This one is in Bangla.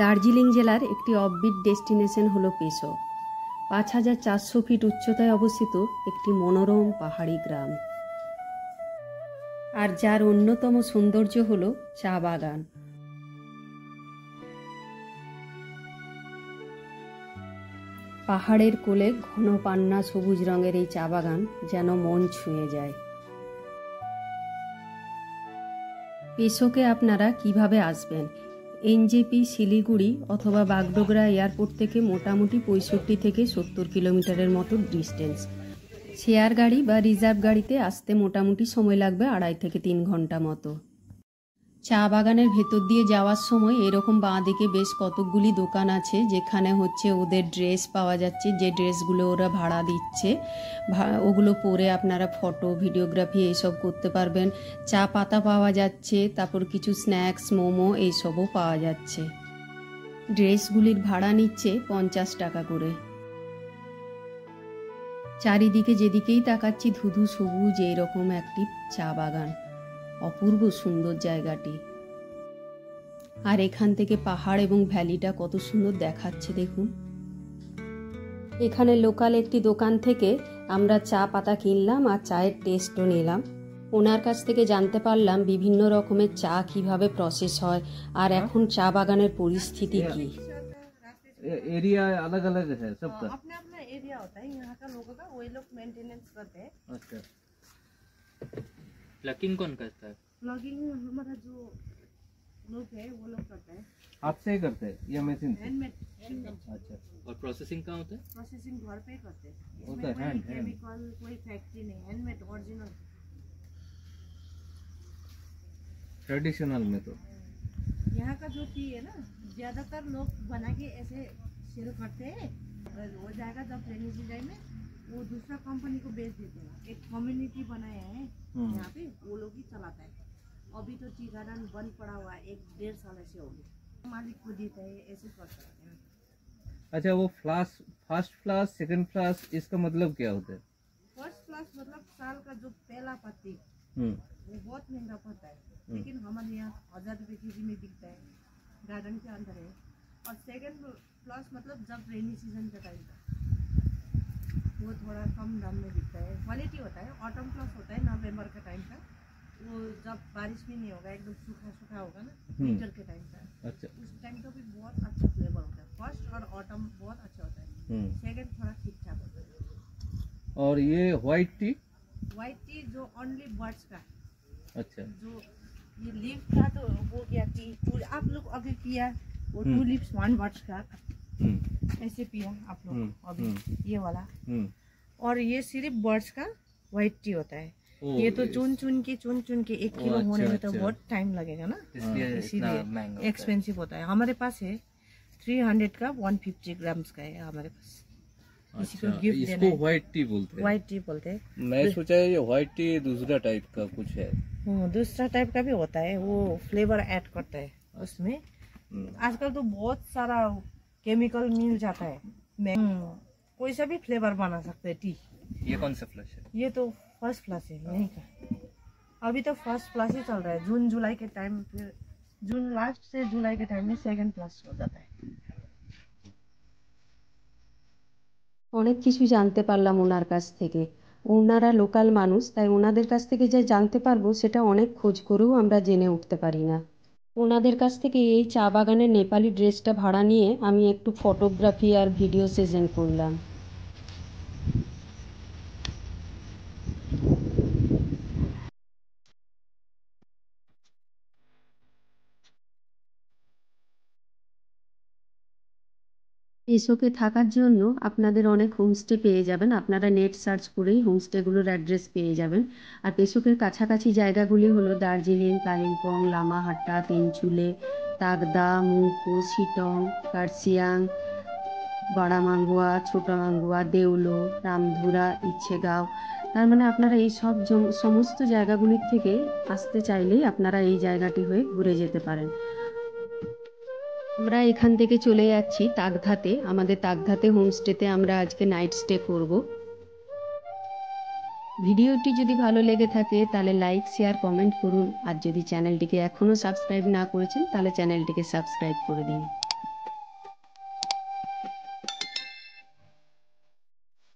দার্জিলিং জেলার একটি অফবিট ডেস্টিনেশন হলো পেসো। ৫,৪০০ ফিট উচ্চতায় অবস্থিত একটি মনোরম পাহাড়ি গ্রাম, আর যার অন্যতম সৌন্দর্য হলো চা বাগান। পাহাড়ের কোলে ঘন পান্না সবুজ রঙের এই চা বাগান যেন মন ছুঁয়ে যায়। পেসোকে আপনারা কিভাবে আসবেন? এনজেপি, শিলিগুড়ি অথবা বাগডোগরা এয়ারপোর্ট থেকে মোটামুটি 65 থেকে 70 কিলোমিটারের মতো ডিস্টেন্স। শেয়ার গাড়ি বা রিজার্ভ গাড়িতে আসতে মোটামুটি সময় লাগবে 2.5 থেকে 3 ঘন্টা মতো। চা বাগানের ভেতর দিয়ে যাওয়ার সময় এরকম বাঁদিকে বেশ কতকগুলি দোকান আছে, যেখানে হচ্ছে ওদের ড্রেস পাওয়া যাচ্ছে, যে ড্রেসগুলো ওরা ভাড়া দিচ্ছে, ওগুলো পরে আপনারা ফটো, ভিডিওগ্রাফি এইসব করতে পারবেন। চা পাতা পাওয়া যাচ্ছে, তারপর কিছু স্ন্যাক্স, মোমো এইসবও পাওয়া যাচ্ছে। ড্রেসগুলির ভাড়া নিচ্ছে 50 টাকা করে। চারিদিকে যেদিকেই তাকাচ্ছি ধুধু সবুজ এইরকম একটি চা বাগান। অপূর্ব সুন্দর জায়গাটি। আর এখান থেকে পাহাড় এবং ভ্যালিটা কত সুন্দর দেখাচ্ছে দেখুন। এখানে লোকাল একটি দোকান থেকে আমরা চা পাতা কিনলাম আর চায়ের টেস্টও নিলাম। ওনার কাছ থেকে জানতে পারলাম বিভিন্ন রকমের চা কিভাবে প্রসেস হয় আর এখন চা বাগানের পরিস্থিতি কি। एरिया अलग अलग है सबका, अपना अपना एरिया होता है यहाँ का लोगों का, वही लोग मेंटेनेंस करते हैं। अच्छा, प्लकिंग कौन करता है? प्लगिंग हमारा जो लोग है वो लोग करते हैं। हाथ से ही करते हैं या मशीन से? हैंडमेड। अच्छा, और प्रोसेसिंग कहाँ होता है? प्रोसेसिंग घर पे करते हैं। होता है, इसमें हैंड कोई केमिकल, कोई फैक्ट्री नहीं, हैंडमेड ओरिजिनल ट्रेडिशनल में। तो यहाँ का जो टी है ना, ज्यादातर लोग बना के ऐसे सेल करते हैं, वो जाएगा जब रेनी सीजन में वो दूसरा कंपनी को बेच देते हैं। एक कम्युनिटी बनाया है यहाँ पे, वो लोग ही चलाता है। अभी तो टी गार्डन बंद पड़ा हुआ है, 1-1.5 साल से हो गया। मालिक खुद देता है, ऐसे करता है। अच्छा, वो फ्लास, फर्स्ट फ्लास, सेकंड फ्लास, इसका मतलब क्या होता है? फर्स्ट क्लास मतलब साल का जो पहला पत्ती वो बहुत महंगा पड़ता है, लेकिन हमारे यहाँ 1000 रुपये केजी में बिकता है, गार्डन के अंदर है। और सेकंड क्लास मतलब जब रेनी सीजन का टाइम का वो थोड़ा कम दाम में बिकता है, क्वालिटी होता है। ऑटम क्लास होता है नवंबर का टाइम का, वो जब बारिश भी नहीं होगा, एकदम सूखा सूखा होगा ना, विंटर के टाइम का। अच्छा, उस टाइम का भी बहुत अच्छा फ्लेवर होता है। फर्स्ट और ऑटम बहुत अच्छा होता है, सेकंड थोड़ा ठीक ठाक होता है। और ये व्हाइट टी? व्हाइट टी जो ओनली बर्ड्स का। अच्छा, जो ये लीफ का तो हो गया टी, आप लोग अभी पिया वो 2 लीव्स 1 बर्ड्स का, ऐसे पिया आप लोग अभी ये वाला। और ये सिर्फ बर्ड्स का व्हाइट टी होता है। ये तो चुन चुन के 1 किलो होने में तो बहुत टाइम लगेगा ना, इसीलिए एक्सपेंसिव होता है। हमारे पास है 300 का 150 ग्राम्स का है हमारे पास। अच्छा, इसको व्हाइट टी बोलते हैं? व्हाइट टी बोलते हैं। मैं सोचा ये व्हाइट टी दूसरा टाइप का कुछ है। दूसरा टाइप का भी होता है, वो फ्लेवर ऐड करता है उसमें। आजकल तो बहुत सारा केमिकल मिल जाता है, कोई सा भी फ्लेवर बना सकते हैं टी। ये कौन सा फ्लश है? ये तो फर्स्ट फ्लश है यहीं का, अभी तो फर्स्ट फ्लश ही चल रहा है। जून जुलाई के टाइम, फिर जून लास्ट से जुलाई के टाइम में सेकंड फ्लश हो जाता है। অনেক কিছু জানতে পারলাম ওনার কাছ থেকে। ওনারা লোকাল মানুষ, তাই ওনাদের কাছ থেকে যা জানতে পারবো সেটা অনেক খোঁজ করেও আমরা জেনে উঠতে পারি না। ওনাদের কাছ থেকে এই চা বাগানের নেপালি ড্রেসটা ভাড়া নিয়ে আমি একটু ফটোগ্রাফি আর ভিডিও সেশন করলাম। পেসোকে থাকার জন্য আপনাদের অনেক হোমস্টে পেয়ে যাবেন, আপনারা নেট সার্চ করেই হোমস্টেগুলোর অ্যাড্রেস পেয়ে যাবেন। আর পেসোকের কাছাকাছি জায়গাগুলি হলো দার্জিলিং, কালিম্পং, লামাহাট্টা, তেনচুলে, তাগদা, মুকো, শিটং, কার্সিয়াং, বারামাঙ্গুয়া, ছোটামাঙ্গুয়া, দেউলো, রামধুরা, ইচ্ছেগাঁও। তার মানে আপনারা এই সব সমস্ত জায়গাগুলির থেকে আসতে চাইলেই আপনারা এই জায়গাটি হয়ে ঘুরে যেতে পারেন। আমরা এখান থেকে চলে যাচ্ছি তাগধাতে। আমাদের তাগধাতে হোমস্টেতে আমরা আজকে নাইট স্টে করব। ভিডিওটি যদি ভালো লেগে থাকে তাহলে লাইক, শেয়ার, কমেন্ট করুন। আর যদি চ্যানেলটিকে এখনও সাবস্ক্রাইব না করেছেন তাহলে চ্যানেলটিকে সাবস্ক্রাইব করে দিন।